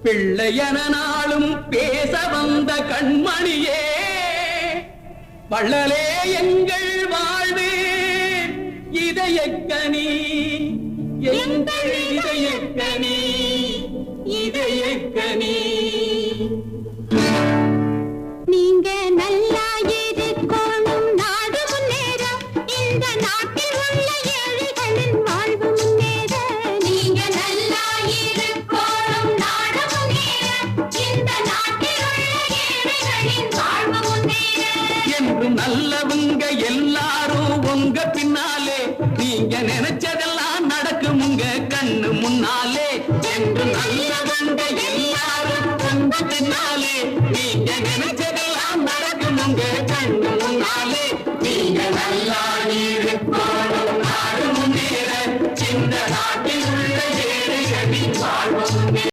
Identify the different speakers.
Speaker 1: பிள்ளையன நாளும் பேச வந்த கண்மணியே, வள்ளலே எங்கள் வாழ்வு இதயக்கனி, எங்கள் இதயக்கனி, இதயக்கனி.
Speaker 2: நீங்க நல்லா இருக்கணும், நாடு முன்னேற, இந்த நாட்டில் உள்ள ஏழைகளின் வாழ்வு முன்னேற. நீங்க நல்லா இருக்கணும், நாடு முன்னேற, இந்த நாட்டில் உள்ள ஏழைகளின் வாழ்வு முன்னேற.
Speaker 1: என்று நல்லவங்க எல்லாரும் உங்க பின்னாலே, நீங்க நினைச்சதெல்லாம் நடக்கும் உங்க கண்ணு முன்னாலே. என்று நல்லவங்க எல்லாரும் உங்க பின்னாலே, நீங்க நினைச்சதெல்லாம் நடக்கும் உங்க கண்ணு முன்னாலே. நீங்க நல்லா இருக்கணும், நாடு முன்னேற, இந்த நாட்டில் உள்ள